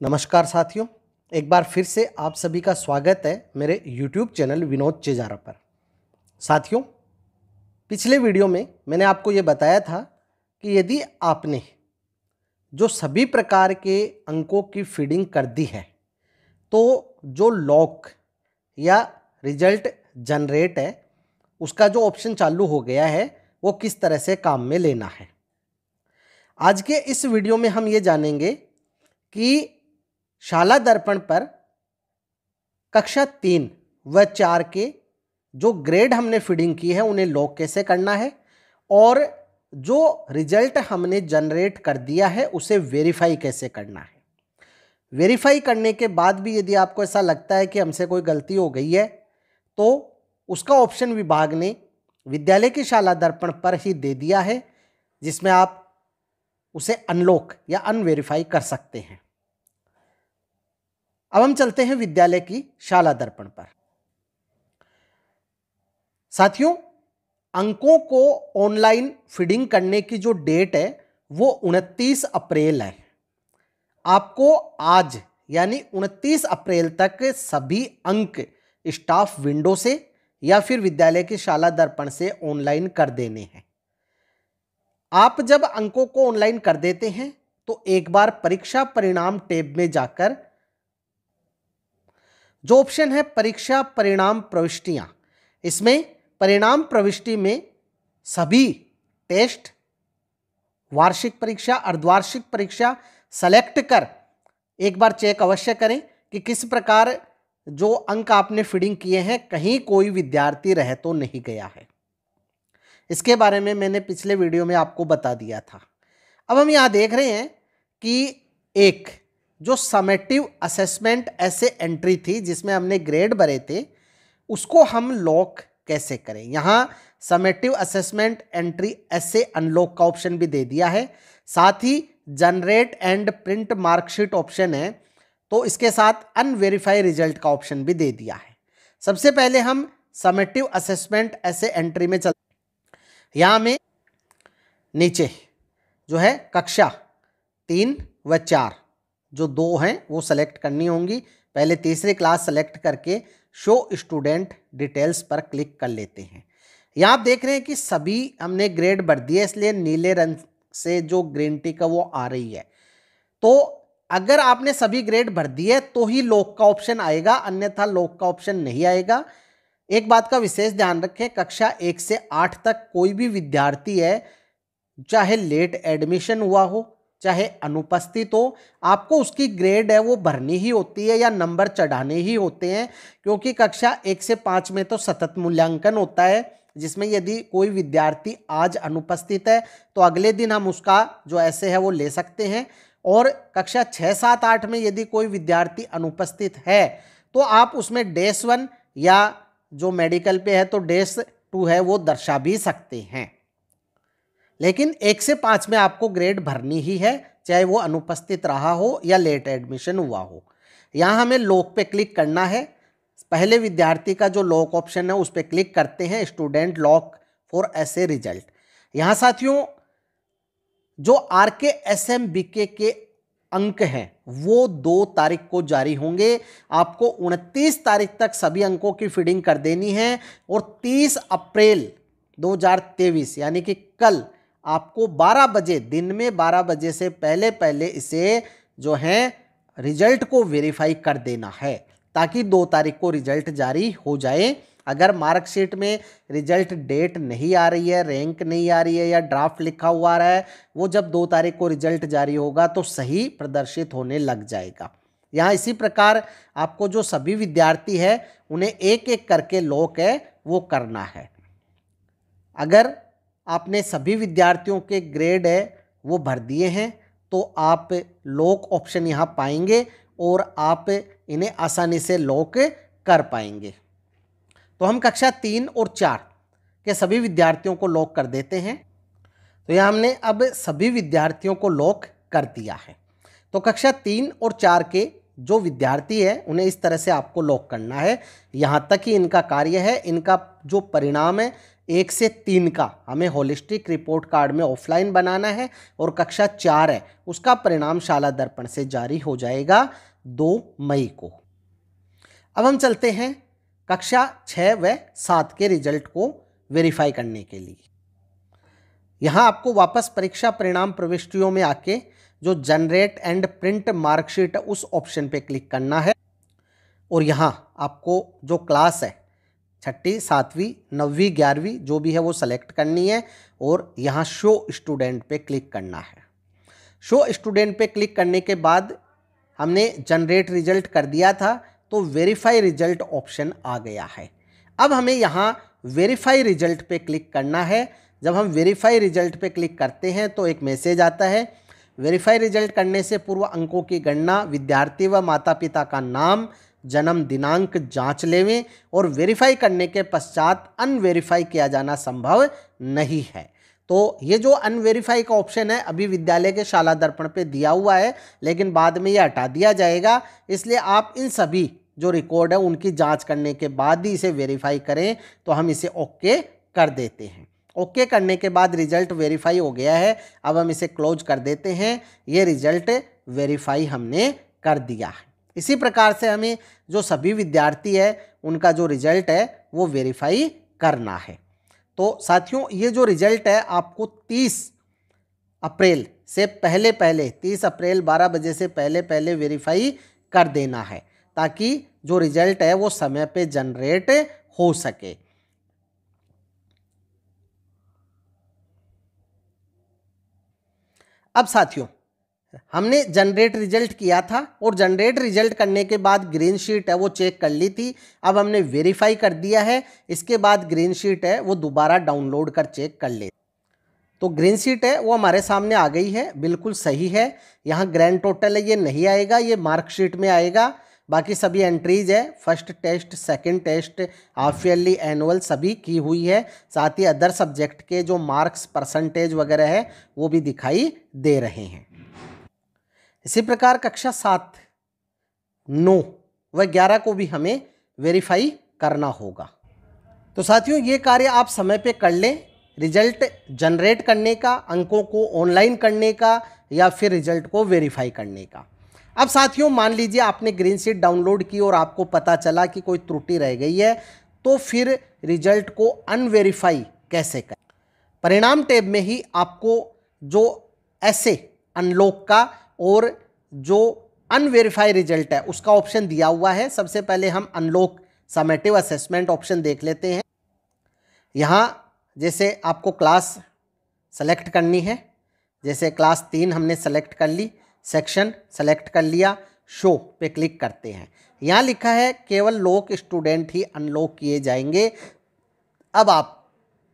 नमस्कार साथियों, एक बार फिर से आप सभी का स्वागत है मेरे YouTube चैनल विनोद चेजारा पर। साथियों, पिछले वीडियो में मैंने आपको ये बताया था कि यदि आपने जो सभी प्रकार के अंकों की फीडिंग कर दी है तो जो लॉक या रिजल्ट जनरेट है उसका जो ऑप्शन चालू हो गया है वो किस तरह से काम में लेना है। आज के इस वीडियो में हम ये जानेंगे कि शाला दर्पण पर कक्षा 3 व 4 के जो ग्रेड हमने फीडिंग की है उन्हें लॉक कैसे करना है और जो रिजल्ट हमने जनरेट कर दिया है उसे वेरीफाई कैसे करना है। वेरीफाई करने के बाद भी यदि आपको ऐसा लगता है कि हमसे कोई गलती हो गई है तो उसका ऑप्शन विभाग ने विद्यालय की शाला दर्पण पर ही दे दिया है, जिसमें आप उसे अनलॉक या अनवेरीफाई कर सकते हैं। अब हम चलते हैं विद्यालय की शाला दर्पण पर। साथियों, अंकों को ऑनलाइन फीडिंग करने की जो डेट है वो 29 अप्रैल है। आपको आज यानी 29 अप्रैल तक सभी अंक स्टाफ विंडो से या फिर विद्यालय की शाला दर्पण से ऑनलाइन कर देने हैं। आप जब अंकों को ऑनलाइन कर देते हैं तो एक बार परीक्षा परिणाम टैब में जाकर जो ऑप्शन है परीक्षा परिणाम प्रविष्टियां, इसमें परिणाम प्रविष्टि में सभी टेस्ट, वार्षिक परीक्षा, अर्धवार्षिक परीक्षा सेलेक्ट कर एक बार चेक अवश्य करें कि किस प्रकार जो अंक आपने फीडिंग किए हैं कहीं कोई विद्यार्थी रह तो नहीं गया है। इसके बारे में मैंने पिछले वीडियो में आपको बता दिया था। अब हम यहाँ देख रहे हैं कि एक जो समेटिव असेसमेंट ऐसे एंट्री थी जिसमें हमने ग्रेड भरे थे उसको हम लॉक कैसे करें। यहाँ समेटिव असेसमेंट एंट्री ऐसे अनलॉक का ऑप्शन भी दे दिया है, साथ ही generate and print marksheet option है, तो इसके साथ अनवेरीफाई रिजल्ट का ऑप्शन भी दे दिया है। सबसे पहले हम समेटिव असेसमेंट ऐसे एंट्री में चल, यहाँ में नीचे जो है कक्षा 3 व 4 जो 2 हैं वो सेलेक्ट करनी होंगी। पहले तीसरी क्लास सेलेक्ट करके शो स्टूडेंट डिटेल्स पर क्लिक कर लेते हैं। यहाँ आप देख रहे हैं कि सभी हमने ग्रेड भर दिए, इसलिए नीले रंग से जो ग्रीन टिक है वो आ रही है। तो अगर आपने सभी ग्रेड भर दिए तो ही लॉक का ऑप्शन आएगा, अन्यथा लॉक का ऑप्शन नहीं आएगा। एक बात का विशेष ध्यान रखें, कक्षा 1 से 8 तक कोई भी विद्यार्थी है, चाहे लेट एडमिशन हुआ हो चाहे अनुपस्थित हो, आपको उसकी ग्रेड है वो भरनी ही होती है या नंबर चढ़ाने ही होते हैं, क्योंकि कक्षा 1 से 5 में तो सतत मूल्यांकन होता है, जिसमें यदि कोई विद्यार्थी आज अनुपस्थित है तो अगले दिन हम उसका जो ऐसे है वो ले सकते हैं। और कक्षा 6, 7, 8 में यदि कोई विद्यार्थी अनुपस्थित है तो आप उसमें -1 या जो मेडिकल पे है तो -2 है वो दर्शा भी सकते हैं। लेकिन 1 से 5 में आपको ग्रेड भरनी ही है, चाहे वो अनुपस्थित रहा हो या लेट एडमिशन हुआ हो। यहाँ हमें लॉक पे क्लिक करना है। पहले विद्यार्थी का जो लॉक ऑप्शन है उस पर क्लिक करते हैं, स्टूडेंट लॉक फॉर ऐसे रिजल्ट। यहाँ साथियों जो RKSM-BK के अंक हैं वो 2 तारीख को जारी होंगे। आपको 29 तारीख तक सभी अंकों की फीडिंग कर देनी है और 30 अप्रैल 2023 यानी कि कल आपको 12 बजे, दिन में 12 बजे से पहले पहले इसे जो है रिजल्ट को वेरीफाई कर देना है, ताकि 2 तारीख को रिजल्ट जारी हो जाए। अगर मार्कशीट में रिजल्ट डेट नहीं आ रही है, रैंक नहीं आ रही है या ड्राफ्ट लिखा हुआ आ रहा है, वो जब 2 तारीख को रिजल्ट जारी होगा तो सही प्रदर्शित होने लग जाएगा। यहाँ इसी प्रकार आपको जो सभी विद्यार्थी है उन्हें एक एक करके लॉक है वो करना है। अगर आपने सभी विद्यार्थियों के ग्रेड है वो भर दिए हैं तो आप लॉक ऑप्शन यहाँ पाएंगे और आप इन्हें आसानी से लॉक कर पाएंगे। तो हम कक्षा 3 और 4 के सभी विद्यार्थियों को लॉक कर देते हैं। तो यहाँ हमने अब सभी विद्यार्थियों को लॉक कर दिया है। तो कक्षा 3 और 4 के जो विद्यार्थी है उन्हें इस तरह से आपको लॉक करना है। यहाँ तक ही इनका कार्य है। इनका जो परिणाम है 1 से 3 का हमें होलिस्टिक रिपोर्ट कार्ड में ऑफलाइन बनाना है और कक्षा 4 है उसका परिणाम शाला दर्पण से जारी हो जाएगा 2 मई को। अब हम चलते हैं कक्षा 6 व 7 के रिजल्ट को वेरीफाई करने के लिए। यहाँ आपको वापस परीक्षा परिणाम प्रविष्टियों में आके जो जनरेट एंड प्रिंट मार्कशीट है उस ऑप्शन पे क्लिक करना है और यहाँ आपको जो क्लास है 6ठी 7वीं 9वीं 11वीं जो भी है वो सेलेक्ट करनी है और यहाँ शो स्टूडेंट पे क्लिक करना है। शो स्टूडेंट पे क्लिक करने के बाद हमने जनरेट रिजल्ट कर दिया था तो वेरीफाई रिजल्ट ऑप्शन आ गया है। अब हमें यहाँ वेरीफाई रिजल्ट पे क्लिक करना है। जब हम वेरीफाई रिजल्ट पे क्लिक करते हैं तो एक मैसेज आता है, वेरीफाई रिजल्ट करने से पूर्व अंकों की गणना, विद्यार्थी व माता पिता का नाम, जन्म दिनांक जांच लेवें और वेरीफाई करने के पश्चात अनवेरीफाई किया जाना संभव नहीं है। तो ये जो अनवेरीफाई का ऑप्शन है अभी विद्यालय के शाला दर्पण पे दिया हुआ है, लेकिन बाद में ये हटा दिया जाएगा। इसलिए आप इन सभी जो रिकॉर्ड है उनकी जांच करने के बाद ही इसे वेरीफाई करें। तो हम इसे ओके कर देते हैं। ओके करने के बाद रिजल्ट वेरीफाई हो गया है। अब हम इसे क्लोज कर देते हैं। ये रिजल्ट वेरीफाई हमने कर दिया है। इसी प्रकार से हमें जो सभी विद्यार्थी है उनका जो रिजल्ट है वो वेरीफाई करना है। तो साथियों ये जो रिजल्ट है आपको 30 अप्रैल से पहले 30 अप्रैल 12 बजे से पहले वेरीफाई कर देना है ताकि जो रिजल्ट है वो समय पे जनरेट हो सके। अब साथियों हमने जनरेट रिजल्ट किया था और जनरेट रिजल्ट करने के बाद ग्रीन शीट है वो चेक कर ली थी। अब हमने वेरीफाई कर दिया है। इसके बाद ग्रीन शीट है वो दोबारा डाउनलोड कर चेक कर ले। तो ग्रीन शीट है वो हमारे सामने आ गई है, बिल्कुल सही है। यहाँ ग्रैंड टोटल है ये नहीं आएगा, ये मार्कशीट में आएगा। बाकी सभी एंट्रीज है, first test, second test, half yearly, annual सभी की हुई है। साथ ही अदर सब्जेक्ट के जो मार्क्स परसेंटेज वगैरह है वो भी दिखाई दे रहे हैं। इसी प्रकार कक्षा 7, 9 व 11 को भी हमें वेरीफाई करना होगा। तो साथियों ये कार्य आप समय पे कर लें, रिजल्ट जनरेट करने का, अंकों को ऑनलाइन करने का या फिर रिजल्ट को वेरीफाई करने का। अब साथियों मान लीजिए आपने ग्रीन शीट डाउनलोड की और आपको पता चला कि कोई त्रुटि रह गई है, तो फिर रिजल्ट को अनवेरीफाई कैसे करें। परिणाम टैब में ही आपको जो ऐसे अनलॉक का और जो अनवेरीफाई रिजल्ट है उसका ऑप्शन दिया हुआ है। सबसे पहले हम अनलॉक समेटिव असेसमेंट ऑप्शन देख लेते हैं। यहाँ जैसे आपको क्लास सेलेक्ट करनी है, जैसे क्लास 3 हमने सेलेक्ट कर ली, सेक्शन सेलेक्ट कर लिया, शो पे क्लिक करते हैं। यहाँ लिखा है केवल लॉक स्टूडेंट ही अनलॉक किए जाएंगे। अब आप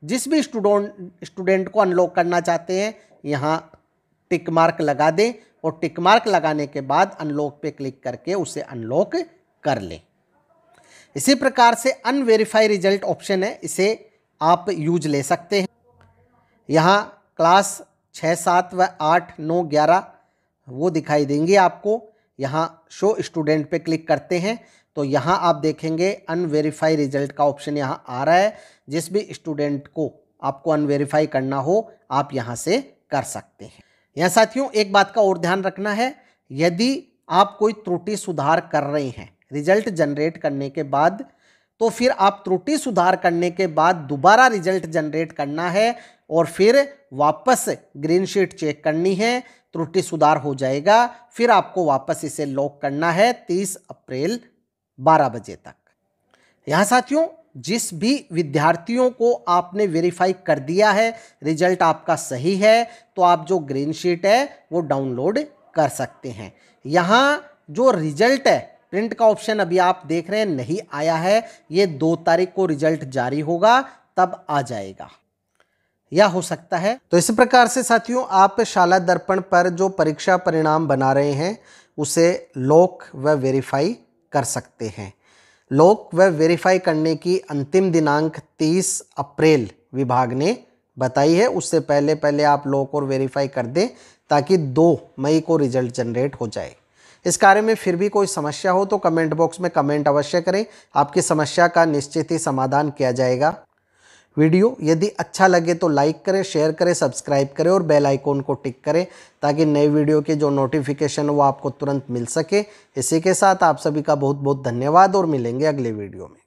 जिस भी स्टूडेंट को अनलॉक करना चाहते हैं यहाँ टिक मार्क लगा दें और टिक मार्क लगाने के बाद अनलॉक पे क्लिक करके उसे अनलॉक कर लें। इसी प्रकार से अनवेरीफाई रिजल्ट ऑप्शन है, इसे आप यूज ले सकते हैं। यहाँ क्लास 6, 7 व 8, 9, 11 वो दिखाई देंगे आपको। यहाँ शो स्टूडेंट पे क्लिक करते हैं तो यहाँ आप देखेंगे अनवेरीफाई रिजल्ट का ऑप्शन यहाँ आ रहा है। जिस भी स्टूडेंट को आपको अनवेरीफाई करना हो आप यहाँ से कर सकते हैं। यहाँ साथियों एक बात का और ध्यान रखना है, यदि आप कोई त्रुटि सुधार कर रहे हैं रिजल्ट जनरेट करने के बाद, तो फिर आप त्रुटि सुधार करने के बाद दोबारा रिजल्ट जनरेट करना है और फिर वापस ग्रीन शीट चेक करनी है। त्रुटि सुधार हो जाएगा, फिर आपको वापस इसे लॉक करना है 30 अप्रैल 12 बजे तक। यहाँ साथियों जिस भी विद्यार्थियों को आपने वेरीफाई कर दिया है, रिजल्ट आपका सही है, तो आप जो ग्रीन शीट है वो डाउनलोड कर सकते हैं। यहाँ जो रिजल्ट है प्रिंट का ऑप्शन अभी आप देख रहे हैं नहीं आया है, ये 2 तारीख को रिजल्ट जारी होगा तब आ जाएगा या हो सकता है। तो इस प्रकार से साथियों आप शाला दर्पण पर जो परीक्षा परिणाम बना रहे हैं उसे लॉक व वेरीफाई कर सकते हैं। लॉक व वेरीफाई करने की अंतिम दिनांक 30 अप्रैल विभाग ने बताई है। उससे पहले आप लॉक और वेरीफाई कर दें ताकि 2 मई को रिजल्ट जनरेट हो जाए। इस कार्य में फिर भी कोई समस्या हो तो कमेंट बॉक्स में कमेंट अवश्य करें, आपकी समस्या का निश्चित ही समाधान किया जाएगा। वीडियो यदि अच्छा लगे तो लाइक करें, शेयर करें, सब्सक्राइब करें और बेल आइकॉन को टिक करें ताकि नए वीडियो के जो नोटिफिकेशन वो आपको तुरंत मिल सके। इसी के साथ आप सभी का बहुत बहुत धन्यवाद और मिलेंगे अगले वीडियो में।